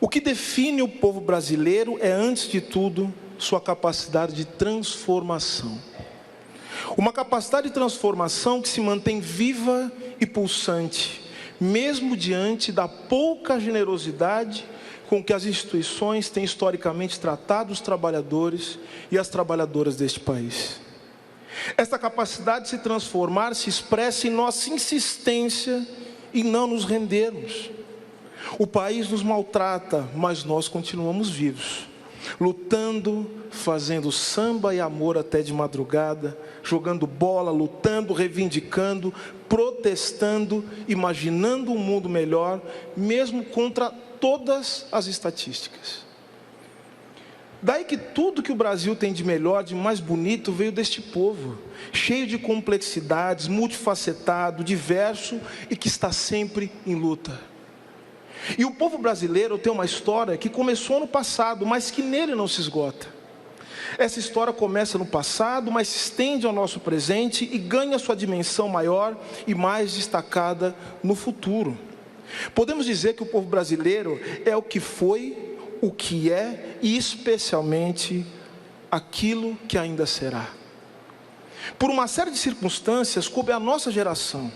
O que define o povo brasileiro é, antes de tudo, sua capacidade de transformação. Uma capacidade de transformação que se mantém viva e pulsante, mesmo diante da pouca generosidade com que as instituições têm historicamente tratado os trabalhadores e as trabalhadoras deste país. Esta capacidade de se transformar se expressa em nossa insistência em não nos rendermos. O país nos maltrata, mas nós continuamos vivos, lutando, fazendo samba e amor até de madrugada, jogando bola, lutando, reivindicando, protestando, imaginando um mundo melhor, mesmo contra todas as estatísticas. Daí que tudo que o Brasil tem de melhor, de mais bonito, veio deste povo, cheio de complexidades, multifacetado, diverso e que está sempre em luta. E o povo brasileiro tem uma história que começou no passado, mas que nele não se esgota. Essa história começa no passado, mas se estende ao nosso presente e ganha sua dimensão maior e mais destacada no futuro. Podemos dizer que o povo brasileiro é o que foi, o que é e especialmente aquilo que ainda será. Por uma série de circunstâncias, coube à nossa geração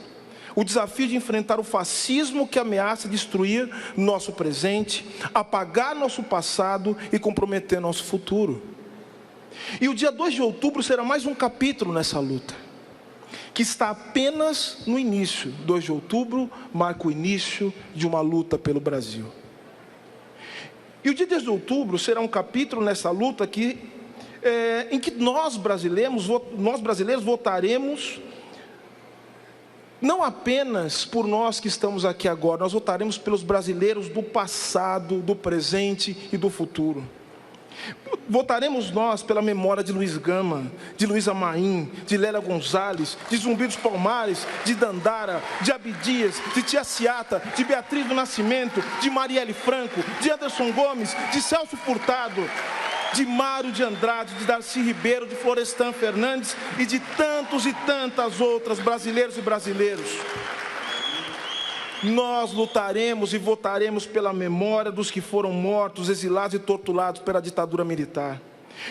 o desafio de enfrentar o fascismo que ameaça destruir nosso presente, apagar nosso passado e comprometer nosso futuro. E o dia 2 de outubro será mais um capítulo nessa luta, que está apenas no início. 2 de outubro marca o início de uma luta pelo Brasil. E o dia 2 de outubro será um capítulo nessa luta em que nós brasileiros votaremos, não apenas por nós que estamos aqui agora, nós votaremos pelos brasileiros do passado, do presente e do futuro. Votaremos nós pela memória de Luiz Gama, de Luísa Maim, de Lélia Gonzalez, de Zumbi dos Palmares, de Dandara, de Abdias, de Tia Ciata, de Beatriz do Nascimento, de Marielle Franco, de Anderson Gomes, de Celso Furtado, de Mário de Andrade, de Darcy Ribeiro, de Florestan Fernandes e de tantos e tantas outras brasileiros e brasileiros. Nós lutaremos e votaremos pela memória dos que foram mortos, exilados e torturados pela ditadura militar.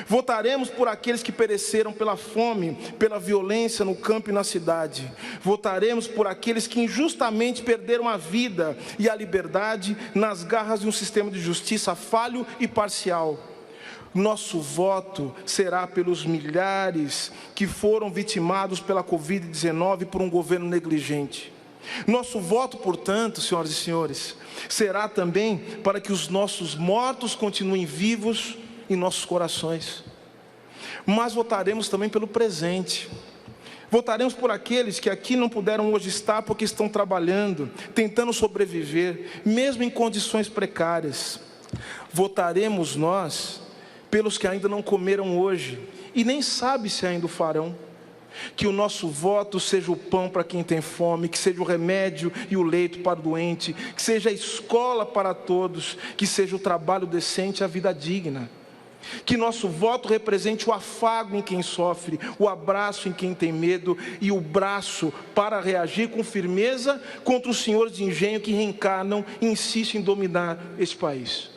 Votaremos por aqueles que pereceram pela fome, pela violência no campo e na cidade. Votaremos por aqueles que injustamente perderam a vida e a liberdade nas garras de um sistema de justiça falho e parcial. Nosso voto será pelos milhares que foram vitimados pela Covid-19 por um governo negligente. Nosso voto, portanto, senhoras e senhores, será também para que os nossos mortos continuem vivos em nossos corações. Mas votaremos também pelo presente. Votaremos por aqueles que aqui não puderam hoje estar porque estão trabalhando, tentando sobreviver, mesmo em condições precárias. Votaremos nós pelos que ainda não comeram hoje e nem sabe se ainda o farão. Que o nosso voto seja o pão para quem tem fome, que seja o remédio e o leito para o doente, que seja a escola para todos, que seja o trabalho decente e a vida digna. Que nosso voto represente o afago em quem sofre, o abraço em quem tem medo e o braço para reagir com firmeza contra os senhores de engenho que reencarnam e insistem em dominar esse país.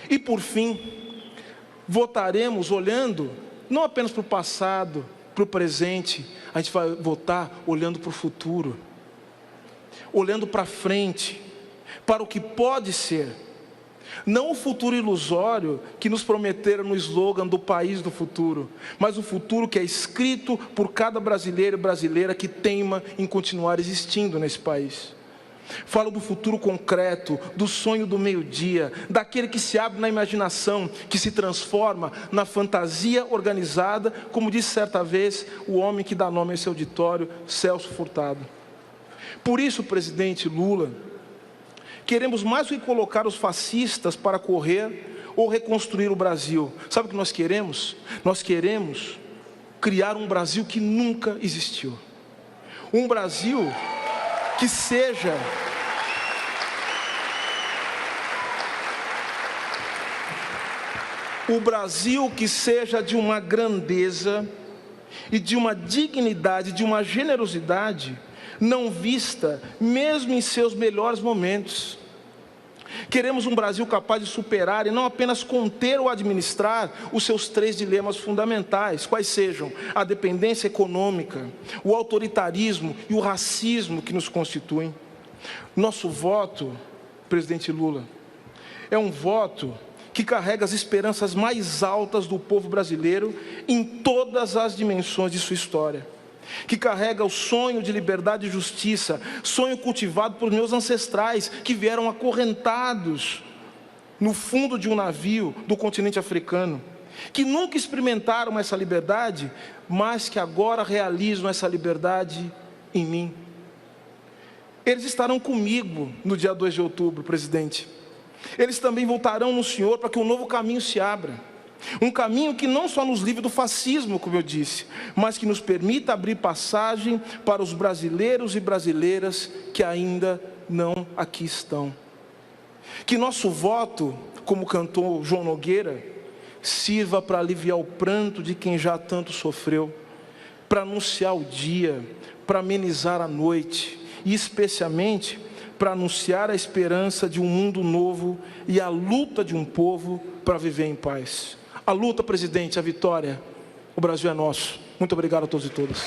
E por fim, votaremos olhando não apenas para o passado, para o presente, a gente vai votar olhando para o futuro, olhando para frente, para o que pode ser, não o futuro ilusório que nos prometeram no slogan do país do futuro, mas o futuro que é escrito por cada brasileiro e brasileira que teima em continuar existindo nesse país. Falo do futuro concreto, do sonho do meio-dia, daquele que se abre na imaginação, que se transforma na fantasia organizada, como disse certa vez o homem que dá nome a esse auditório, Celso Furtado. Por isso, presidente Lula, queremos mais do que colocar os fascistas para correr ou reconstruir o Brasil. Sabe o que nós queremos? Nós queremos criar um Brasil que nunca existiu. Um Brasil que seja o Brasil que seja de uma grandeza e de uma dignidade, de uma generosidade não vista mesmo em seus melhores momentos. Queremos um Brasil capaz de superar e não apenas conter ou administrar os seus 3 dilemas fundamentais, quais sejam a dependência econômica, o autoritarismo e o racismo que nos constituem. Nosso voto, presidente Lula, é um voto que carrega as esperanças mais altas do povo brasileiro em todas as dimensões de sua história, que carrega o sonho de liberdade e justiça, sonho cultivado por meus ancestrais, que vieram acorrentados no fundo de um navio do continente africano, que nunca experimentaram essa liberdade, mas que agora realizam essa liberdade em mim. Eles estarão comigo no dia 2 de outubro, presidente. Eles também voltarão no Senhor para que um novo caminho se abra. Um caminho que não só nos livre do fascismo, como eu disse, mas que nos permita abrir passagem para os brasileiros e brasileiras que ainda não aqui estão. Que nosso voto, como cantou João Nogueira, sirva para aliviar o pranto de quem já tanto sofreu, para anunciar o dia, para amenizar a noite e especialmente para anunciar a esperança de um mundo novo e a luta de um povo para viver em paz. A luta, presidente, a vitória, o Brasil é nosso. Muito obrigado a todos e todas.